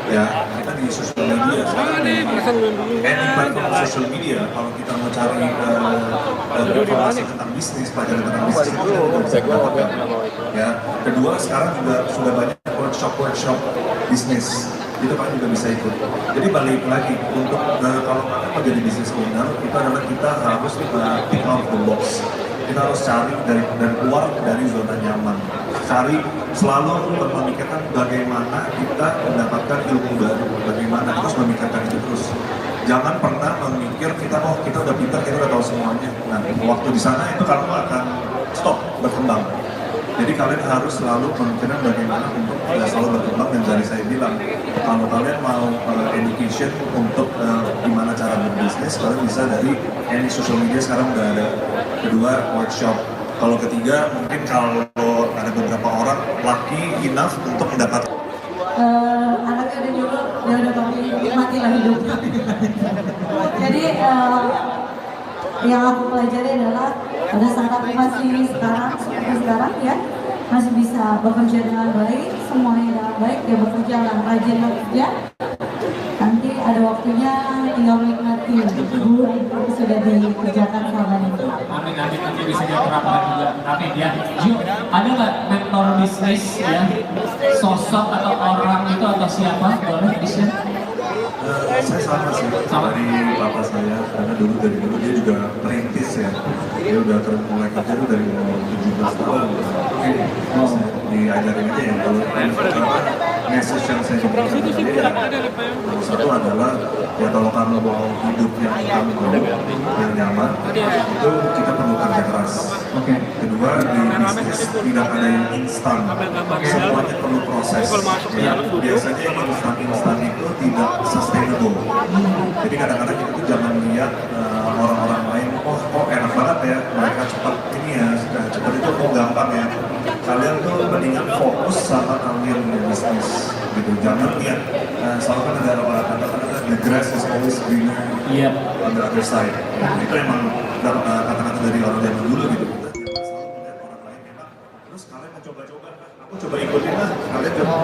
Ya, kita di sosial media sekarang any platform social media kalau kita mau cari informasi tentang bisnis, pelajaran tentang bisnis itu kita bisa dapatkan. Ya, kedua sekarang juga sudah banyak workshop bisnis, itu kan juga bisa ikut. Jadi balik lagi untuk kalau kalian mau jadi bisnis owner, itu adalah kita harus think out of the box. Kita harus cari dan keluar dari zona nyaman. Cari selalu memikirkan bagaimana kita mendapatkan ilmu baru, bagaimana kita harus memikirkan itu terus. Jangan pernah memikir kita udah pintar, kita udah tahu semuanya. Nah, waktu di sana itu kamu akan stop berkembang. Jadi kalian harus selalu memikirkan bagaimana untuk selalu berkembang, dan dari saya bilang kalau kalian mau education untuk gimana cara berbisnis, kalian bisa dari any social media sekarang udah ada. Kedua, workshop. Kalau ketiga, mungkin kalau ada beberapa orang lucky enough untuk mendapat anaknya ada dulu, dia udah matilah hidupnya. Jadi yang aku pelajari adalah pada saat aku masih seperti sekarang ya, masih bisa bekerja dengan baik, semuanya dengan baik, dia bekerja dengan rajin bekerja. Nanti ada waktunya tinggal menikmati itu sudah dikerjakan selama ini. Amin, nanti bisa diterapkan juga. Amin ya. Ju, ada nggak mentor bisnis ya, sosok atau orang itu atau siapa, boleh di-share? Saya sama sih, dari bapak saya, karena dari dulu dia juga perintis ya. Dia udah mulai kerja tuh dari umur 17 tahun. Terus diajarin aja ya, kalau message yang saya berikan ke dia, nomor satu adalah ya kalau kamu mau hidup yang kamu mau, yang nyaman, itu kita perlu kerja keras. Kedua, di bisnis tidak ada yang instan, semuanya perlu proses. Ya, biasanya yang instan itu tidak sustainable. Jadi kadang-kadang kita tuh jangan lihat orang-orang lain, kok enak banget ya, mereka cepat ini ya, cepat itu kok gampang ya. Kalian tuh mendingan fokus sama kalian di bisnis gitu. Jangan lihat, selalu kan ada kata-kata the grass is always greener on the other side. Itu emang kata-kata dari orang zaman dulu gitu. Terus kalian mau coba-coba, aku coba ikutin lah, kalian coba.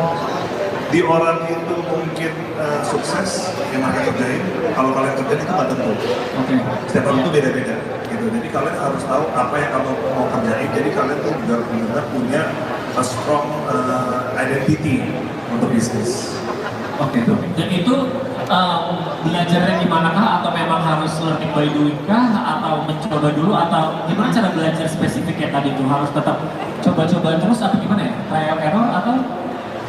Di orang itu mungkin sukses yang mereka kerjain, kalau kalian kerjain itu nggak tentu. Setiap orang itu beda-beda gitu. Jadi kalian harus tahu apa yang kamu mau kerjain. Jadi kalian tuh benar-benar punya a strong identity untuk bisnis. Dan itu belajarnya gimana kah? Atau memang harus learning by doing kah? Atau mencoba dulu? Atau gimana cara belajar spesifiknya tadi itu? Harus tetap coba-coba terus atau gimana ya? Trial error atau?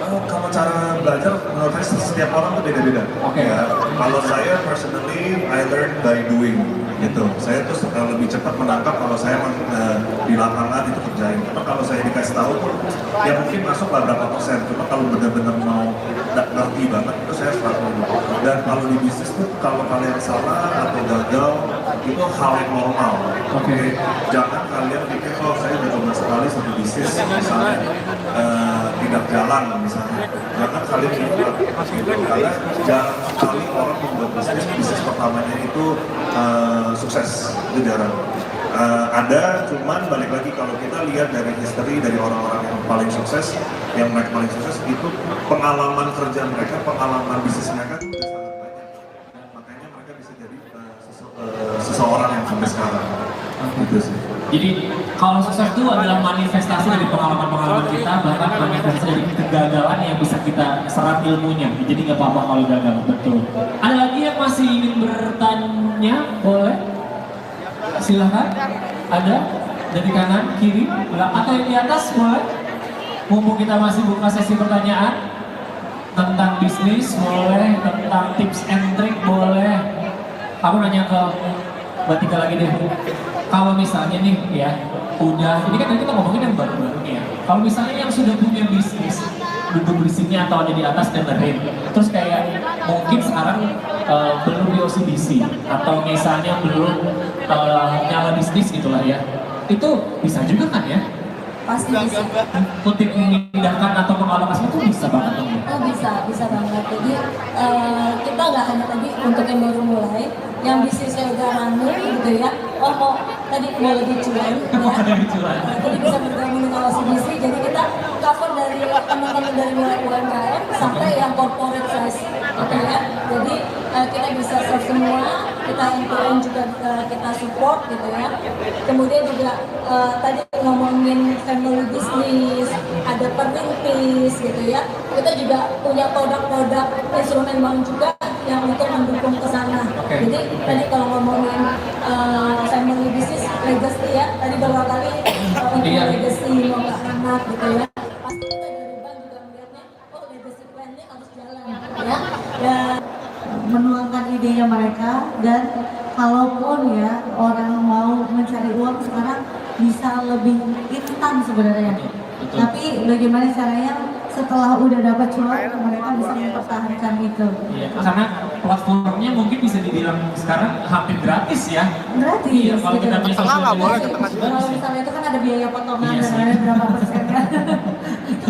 Kalau cara belajar, menurut saya setiap orang tuh beda-beda. Ya, kalau saya personally, I learn by doing gitu. Saya tuh lebih cepat menangkap kalau saya di lapangan itu kerjain. Cuma kalau saya dikasih tahu tuh, ya mungkin masuk beberapa persen. Cuma kalau benar-benar mau ngerti banget, itu saya 100%. Dan kalau di bisnis tuh, kalau kalian salah atau gagal, itu hal yang normal. Jangan kalian pikir, saya udah coba sekali satu bisnis, misalnya tidak jalan misalnya. Jangan kalian mikir gitu, karena jarang sekali orang membuat bisnis pertamanya itu sukses, itu jarang. Ada, cuman balik lagi kalau kita lihat dari history dari orang-orang yang paling sukses, yang mereka paling sukses itu pengalaman kerja mereka, pengalaman bisnis mereka itu udah sangat banyak, dan makanya mereka bisa jadi seseorang yang sampai sekarang. Gitu sih. Jadi kalau sukses itu adalah manifestasi dari pengalaman-pengalaman kita, bahkan manifestasi dari kegagalan yang bisa kita serap ilmunya. Jadi nggak apa-apa kalau gagal, betul. Ada lagi yang masih ingin bertanya? Boleh? Silahkan. Ada? Dari kanan, kiri, atau yang di atas boleh? Mumpung kita masih buka sesi pertanyaan tentang bisnis, boleh, tentang tips and trick, boleh. Aku nanya ke Mbak Tika lagi deh. Kalau misalnya nih ya, ini kan kita ngomongin yang baru-baru nih ya. Kalau misalnya yang sudah punya bisnis, duduk di sini atau ada di atas dengerin, terus kayak mungkin sekarang belum di OCBC atau misalnya belum nyala bisnis gitulah ya, itu bisa juga kan ya? Pasti bisa. Kutip memindahkan atau mengalokasikan itu bisa banget dong ya? Bisa banget. Jadi kita nggak hanya tadi untuk yang baru mulai, yang bisnisnya udah running gitu ya, oh mau tadi mau lebih cuan ya, jadi bisa bergabung dengan OCBC. Jadi kita cover dari teman-teman dari mulai UMKM sampai yang corporate size gitu ya. Jadi kita bisa serve semua, kita end-to-end juga kita support gitu ya. Kemudian juga tadi ngomongin family business, ada perintis gitu ya. Kita juga punya produk-produk instrumen bank juga yang untuk mendukung ke sana. Jadi tadi kalau ngomongin family business legacy ya, tadi beberapa kali untuk legacy mau ke anak gitu ya. Pasti kita dari bank juga melihatnya, oh legacy plan-nya harus jalan ya. Dan menuangkan idenya mereka, dan kalaupun ya orang mau mencari uang sekarang bisa lebih instan sebenarnya. Tapi bagaimana caranya setelah udah dapat cuan mereka bisa mempertahankan itu. Iya, karena platformnya mungkin bisa dibilang sekarang hampir gratis ya. Gratis. Iya, kalau kita bisa kalau misalnya itu kan ada biaya potongan dan ada berapa persen kan. Itu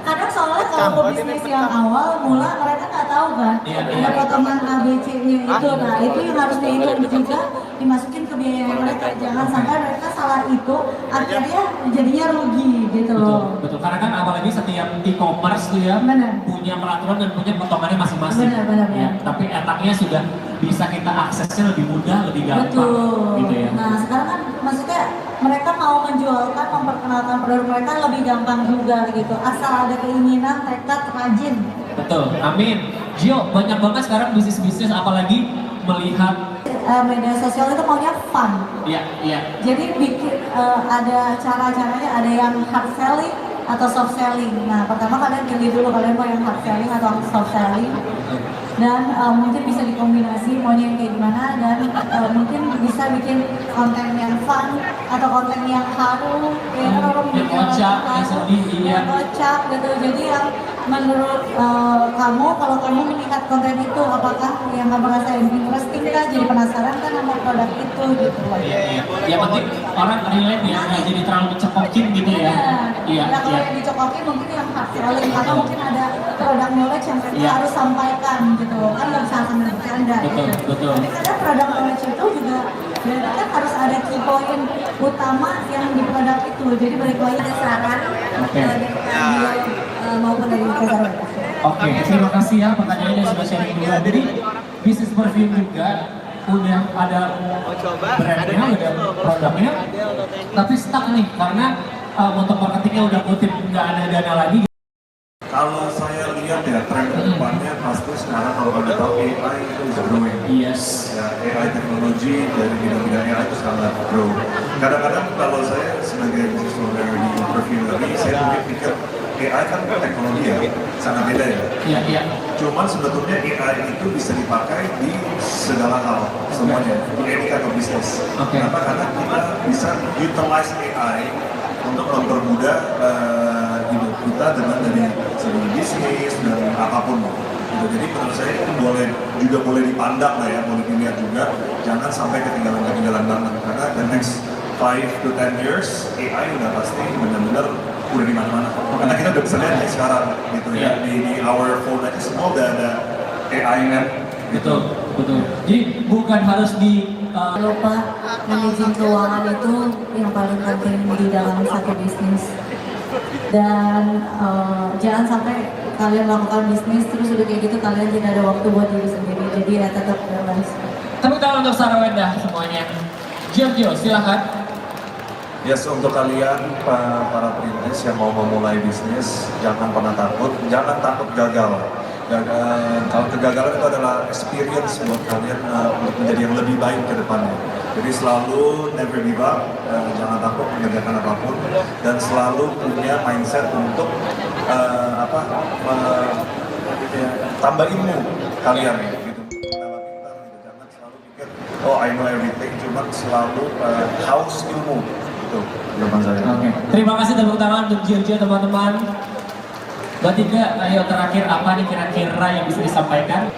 kadang soalnya kalau pebisnis yang awal mula mereka nggak tahu kan ada potongan ABC-nya itu. Nah itu yang harus dihitung juga, dimasukin ke biaya mereka. Jangan sampai mereka salah itu akhirnya jadinya rugi gitu loh. Betul, karena kan apalagi setiap e-commerce tuh ya punya peraturan dan punya potongannya masing-masing. Benar. Ya, tapi enaknya sudah bisa kita aksesnya lebih mudah, lebih gampang. Gitu ya. Nah sekarang kan maksudnya mereka mau menjualkan, memperkenalkan produk mereka lebih gampang juga gitu. Asal ada keinginan, tekad, rajin. Betul, amin. Gio, banyak banget sekarang bisnis-bisnis apalagi melihat media sosial itu maunya fun. Iya. Jadi bikin ada cara-caranya, ada yang hard selling atau soft selling. Nah pertama kalian pilih dulu kalian mau yang hard selling atau soft selling. Dan mungkin bisa dikombinasi maunya yang kayak gimana, dan mungkin bisa bikin konten yang fun atau konten yang haru yang kocak, yang sedih, yang kocak gitu. Jadi yang menurut kamu, kalau kamu melihat konten itu apakah yang kamu rasain interesting kan, jadi penasaran kan sama produk itu gitu. Iya. Ya penting orang relate ya, nggak jadi terlalu dicekokin gitu ya. Iya. Nah kalau yang dicekokin mungkin yang hard selling atau mungkin ada produk knowledge yang mereka harus sampaikan gitu kan, nggak bisa sambil bercanda. Betul. Tapi kadang produk knowledge itu juga berarti kan harus ada key point utama yang di produk itu. Jadi balik lagi ke saran maupun dari Kezara. Oke, terima kasih ya pertanyaannya sudah sharing juga. Jadi bisnis perfume juga udah ada brandnya, udah produknya, tapi stuck nih karena untuk marketingnya udah kutip nggak ada dana lagi. Kalau saya lihat ya tren kedepannya pasti sekarang kalau anda tahu AI itu is growing. Yes. Ya, AI teknologi dari bidang-bidang AI itu sangat grow. Kadang-kadang kalau saya sebagai business owner di perfume tadi, saya mungkin pikir AI kan teknologi ya, sangat beda ya. Iya. Cuman sebetulnya AI itu bisa dipakai di segala hal, semuanya, di any kind of business. Kenapa? Karena kita bisa utilize AI untuk mempermudah hidup kita dengan dari segi bisnis dan apapun. Gitu. Jadi menurut saya itu boleh dipandang lah ya, boleh dilihat juga. Jangan sampai ketinggalan banget, karena the next 5 to 10 years AI udah pasti benar-benar udah di mana-mana. Karena kita udah bisa lihat nih sekarang gitu ya, di our phone aja semua udah ada AI app. Gitu. Betul. Jadi bukan harus di lupa manajemen keuangan itu yang paling penting di dalam satu bisnis. Dan jangan sampai kalian melakukan bisnis terus udah kayak gitu kalian tidak ada waktu buat diri sendiri. Jadi ya tetap balance. Tepuk tangan untuk Sarawenda semuanya. Giorgio, silakan. Yes, untuk kalian para perintis yang mau memulai bisnis, jangan pernah takut, jangan takut gagal. Kalau kegagalan itu adalah experience buat kalian untuk menjadi yang lebih baik ke depannya. Jadi selalu never give up, jangan takut mengerjakan apapun, dan selalu punya mindset untuk tambah ilmu kalian gitu. Tambah pintar gitu. Jangan selalu pikir, oh I know everything, cuma selalu haus ilmu. Itu jawaban saya. Oke. Terima kasih tepuk tangan untuk Giorgio teman-teman. Mbak Tiga, ayo terakhir apa nih kira-kira yang bisa disampaikan?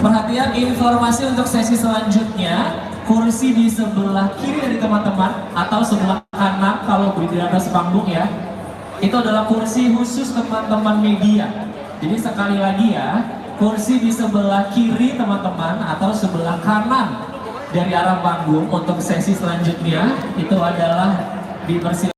Perhatian, informasi untuk sesi selanjutnya. kursi di sebelah kiri dari teman-teman atau sebelah kanan kalau di atas panggung ya, itu adalah kursi khusus teman-teman media. Jadi sekali lagi ya, kursi di sebelah kiri teman-teman atau sebelah kanan dari arah panggung untuk sesi selanjutnya itu adalah dipersilakan.